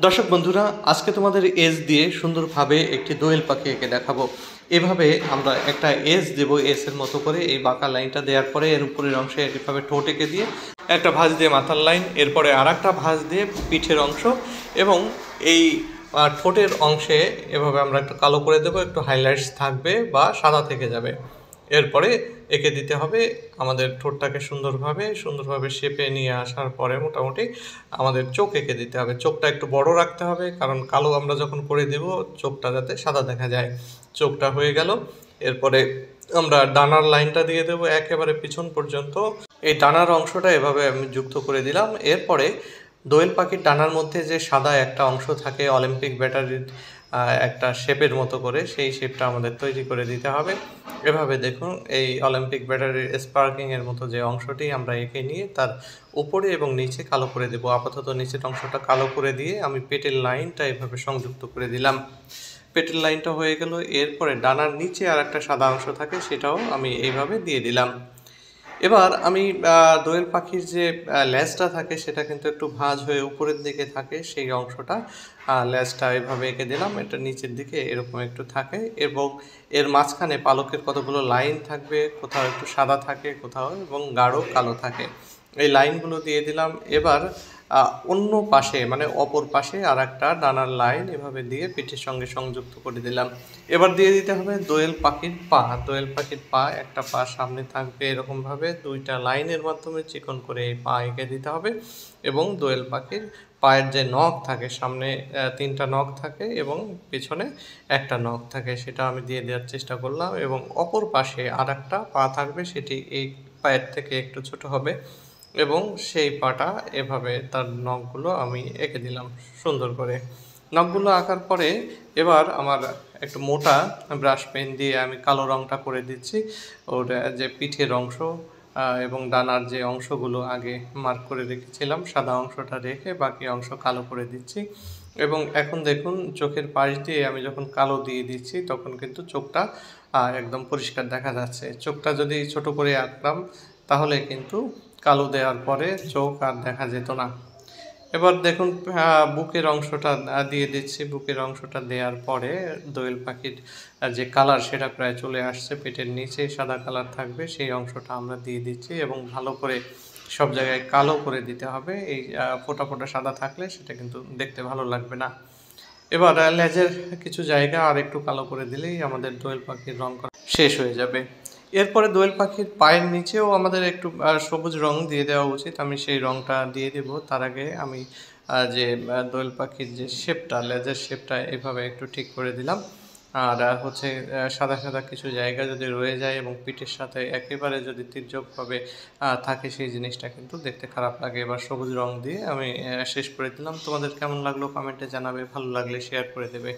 দর্শক বন্ধুরা, আজকে তোমাদের এজ দিয়ে সুন্দরভাবে একটি দোয়েল পাখি এঁকে দেখাবো। এভাবে আমরা একটা এজ দেব, এস এর মতো করে এই বাঁকা লাইনটা দেওয়ার পরে এর উপরের অংশে এভাবে ঠোঁট এঁকে দিয়ে একটা ভাঁজ দিয়ে মাথার লাইন, এরপরে আর একটা ভাঁজ দিয়ে পিঠের অংশ এবং এই ঠোঁটের অংশে এভাবে আমরা একটু কালো করে দেবো, একটু হাইলাইটস থাকবে বা সাদা থেকে যাবে। এরপরে এঁকে দিতে হবে আমাদের ঠোঁটটাকে সুন্দরভাবে শেপে নিয়ে আসার পরে মোটামুটি আমাদের চোখ এঁকে দিতে হবে। চোখটা একটু বড় রাখতে হবে, কারণ কালো আমরা যখন করে দেব চোখটা যাতে সাদা দেখা যায়। চোখটা হয়ে গেল। এরপরে আমরা ডানার লাইনটা দিয়ে দেবো একেবারে পিছন পর্যন্ত। এই ডানার অংশটা এভাবে আমি যুক্ত করে দিলাম। এরপরে দোয়েল পাখির ডানার মধ্যে যে সাদা একটা অংশ থাকে অলিম্পিক ব্যাটারির একটা শেপের মতো করে, সেই শেপটা আমাদের তৈরি করে দিতে হবে। এভাবে দেখুন, এই অলিম্পিক ব্যাটারির স্পার্কিংয়ের মতো যে অংশটি আমরা এঁকে নিয়ে তার উপরে এবং নিচে কালো করে দেবো। আপাতত নিচের অংশটা কালো করে দিয়ে আমি পেটের লাইনটা এভাবে সংযুক্ত করে দিলাম। পেটের লাইনটা হয়ে গেল। এরপরে ডানার নিচে আর একটা সাদা অংশ থাকে, সেটাও আমি এইভাবে দিয়ে দিলাম। এবার আমি দোয়েল পাখির যে লেজটা থাকে সেটা কিন্তু একটু ভাঁজ হয়ে উপরের দিকে থাকে, সেই অংশটা লেজটা এভাবে এঁকে দিলাম। এটা নিচের দিকে এরকম একটু থাকে এবং এর মাঝখানে পালকের কতগুলো লাইন থাকবে, কোথাও একটু সাদা থাকে কোথাও এবং গাঢ় কালো থাকে। এই লাইনগুলো দিয়ে দিলাম। এবার অন্য পাশে মানে অপর পাশে আর একটা ডানার লাইন এভাবে দিয়ে পিঠের সঙ্গে সংযুক্ত করে দিলাম। এবার দিয়ে দিতে হবে দোয়েল পাখির পা। দোয়েল পাখির পা, একটা পা সামনে থাকবে এরকমভাবে, দুইটা লাইনের মাধ্যমে চিকন করে এই পা এঁকে দিতে হবে। এবং দোয়েল পাখির পায়ের যে নখ থাকে, সামনে তিনটা নখ থাকে এবং পেছনে একটা নখ থাকে, সেটা আমি দিয়ে দেওয়ার চেষ্টা করলাম। এবং অপর পাশে আর একটা পা থাকবে, সেটি এই পায়ের থেকে একটু ছোট হবে এবং সেই পাটা এভাবে তার নখগুলো আমি এঁকে দিলাম সুন্দর করে। নখগুলো আঁকার পরে এবার আমার একটু মোটা ব্রাশ পেন দিয়ে আমি কালো রঙটা করে দিচ্ছি। ওর যে পিঠের অংশ এবং ডানার যে অংশগুলো আগে মার্ক করে রেখেছিলাম, সাদা অংশটা রেখে বাকি অংশ কালো করে দিচ্ছি। এবং এখন দেখুন, চোখের পাশ দিয়ে আমি যখন কালো দিয়ে দিচ্ছি তখন কিন্তু চোখটা একদম পরিষ্কার দেখা যাচ্ছে। চোখটা যদি ছোট করে আঁকতাম তাহলে কিন্তু কালো দেওয়ার পরে চোখ আর দেখা যেত না। এবার দেখুন, বুকের অংশটা দিয়ে দিচ্ছি। বুকের অংশটা দেওয়ার পরে দোয়েল পাখির যে কালার সেটা প্রায় চলে আসছে। পেটের নিচে সাদা কালার থাকবে, সেই অংশটা আমরা দিয়ে দিচ্ছি এবং ভালো করে সব জায়গায় কালো করে দিতে হবে। এই ফোঁটা ফোঁটা সাদা থাকলে সেটা কিন্তু দেখতে ভালো লাগবে না। এবার লেজের কিছু জায়গা আর একটু কালো করে দিলেই আমাদের দোয়েল পাখির রং করা শেষ হয়ে যাবে। এরপরে দোয়েল পাখির পায়ের নিচেও আমাদের একটু সবুজ রং দিয়ে দেওয়া উচিত। আমি সেই রংটা দিয়ে দেব। তার আগে আমি যে দোয়েল পাখির যে শেপটা, লেজের শেপটা এভাবে একটু ঠিক করে দিলাম। আর হচ্ছে সাদা সাদা কিছু জায়গা যদি রয়ে যায় এবং পিঠের সাথে একেবারে যদি তির্যকভাবে থাকে, সেই জিনিসটা কিন্তু দেখতে খারাপ লাগে। এবার সবুজ রং দিয়ে আমি শেষ করে দিলাম। তোমাদের কেমন লাগলো কমেন্টে জানাবে, ভালো লাগলে শেয়ার করে দেবে।